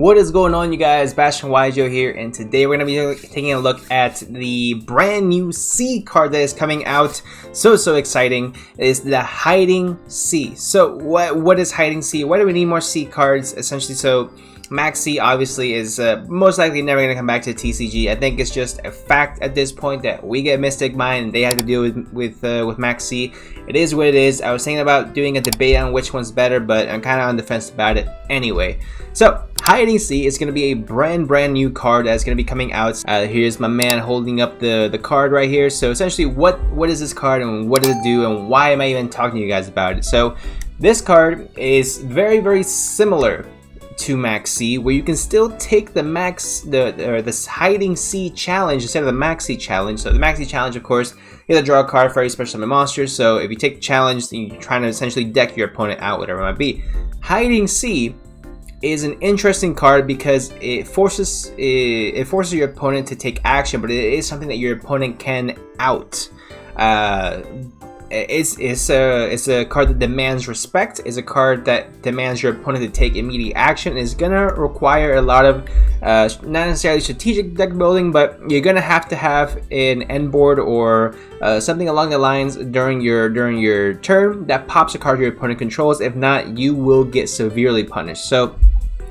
What is going on, you guys? Bastion YJO here, and today we're going to be taking a look at the brand new C card that is coming out. So exciting. It is the Hiding C. So what is Hiding C? Why do we need more C cards? Essentially, so Max C obviously is most likely never going to come back to TCG. I think it's just a fact at this point that we get Mystic Mine and they have to deal with Max C. It is what it is. I was thinking about doing a debate on which one's better, but I'm kind of on the fence about it anyway. So Hiding C is going to be a brand new card that's going to be coming out. Here's my man holding up the card right here. So essentially, what is this card and what does it do and why am I even talking to you guys about it? So this card is very similar to Max C, where you can still take this Hiding C challenge instead of the Max C challenge. So the Max C challenge, of course, you have to draw a card for every special summon monster. So if you take the challenge, then you're trying to essentially deck your opponent out, whatever it might be. Hiding C is an interesting card because it forces your opponent to take action, but it is something that your opponent can out. It's a card that demands respect. It's a card that demands your opponent to take immediate action. It's gonna require a lot of not necessarily strategic deck building, but you're gonna have to have an end board or something along the lines during your turn that pops a card your opponent controls. If not, you will get severely punished. So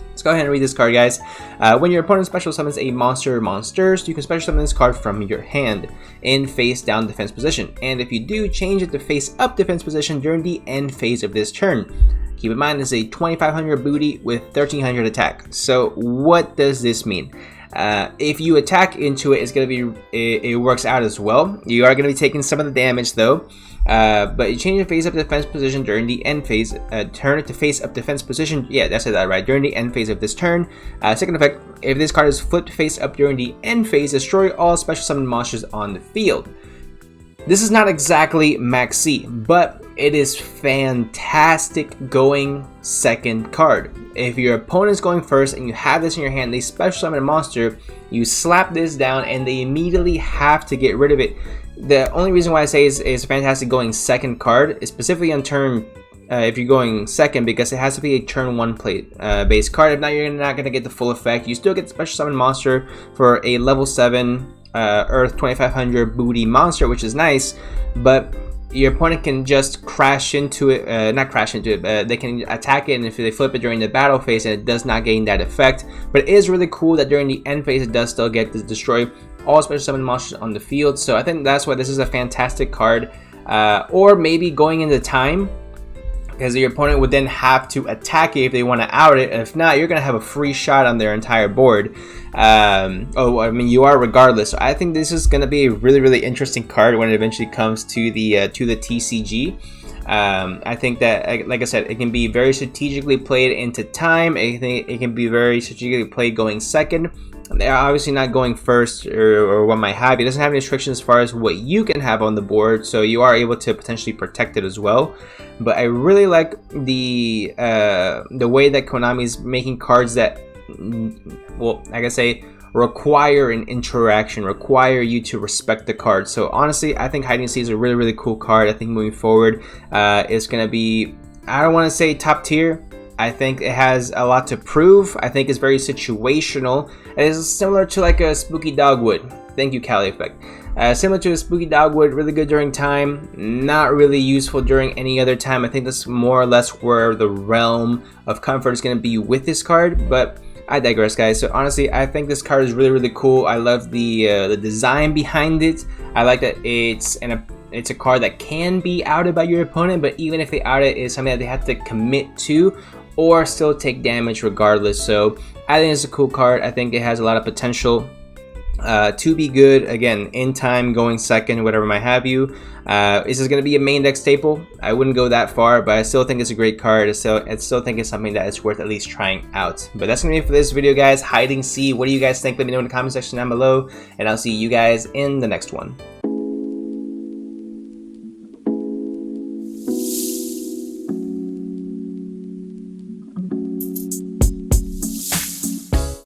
let's go ahead and read this card, guys. When your opponent special summons a monster or monsters, you can special summon this card from your hand in face down defense position. And if you do, change it to face up defense position during the end phase of this turn. Keep in mind, this is a 2500 booty with 1300 attack. So what does this mean? If you attack into it, it's going to be, it works out as well. You are going to be taking some of the damage though. But you change your face up defense position during the end phase. Turn it to face up defense position. Yeah, that's it, right. During the end phase of this turn. Second effect: if this card is flipped face up during the end phase, destroy all special summon monsters on the field. This is not exactly Max C, but it is fantastic going second card. If your opponent's going first and you have this in your hand, they special summon a monster, you slap this down and they immediately have to get rid of it. The only reason why I say is fantastic going second card is specifically on turn, if you're going second, because it has to be a turn 1 play base card. If not, you're not going to get the full effect. You still get the special summon monster for a level 7 Earth 2500 booty monster, which is nice, but your opponent can just crash into it, not crash into it, they can attack it, and if they flip it during the battle phase, and it does not gain that effect. But it is really cool that during the end phase, it does still get to destroy all special summon monsters on the field. So I think that's why this is a fantastic card. Or maybe going into time, because your opponent would then have to attack it if they want to out it. If not, you're going to have a free shot on their entire board. You are regardless. So I think this is going to be a really interesting card when it eventually comes to the TCG. I think that, like I said, it can be very strategically played into time. I think it can be very strategically played going second. They're obviously not going first or what might have. It doesn't have any restrictions as far as what you can have on the board, so you are able to potentially protect it as well. But I really like the way that Konami is making cards that, well, like I say, require an interaction, require you to respect the card. So honestly, I think Hiding C is a really cool card. I think moving forward, it's gonna be, I don't want to say top tier. I think it has a lot to prove. I think it's very situational. It is similar to like a Spooky Dogwood. Thank you, Cali Effect. Similar to a Spooky Dogwood, really good during time, not really useful during any other time. I think that's more or less where the realm of comfort is going to be with this card, but I digress, guys. So honestly, I think this card is really cool. I love the design behind it. I like that it's a card that can be outed by your opponent, but even if they out it, it's something that they have to commit to or still take damage regardless. So I think it's a cool card. I think it has a lot of potential to be good. Again, in time, going second, whatever might have you. Is this going to be a main deck staple? I wouldn't go that far, but I still think it's a great card. I still think it's something that is worth at least trying out. But that's going to be it for this video, guys. Hiding C. What do you guys think? Let me know in the comment section down below, and I'll see you guys in the next one.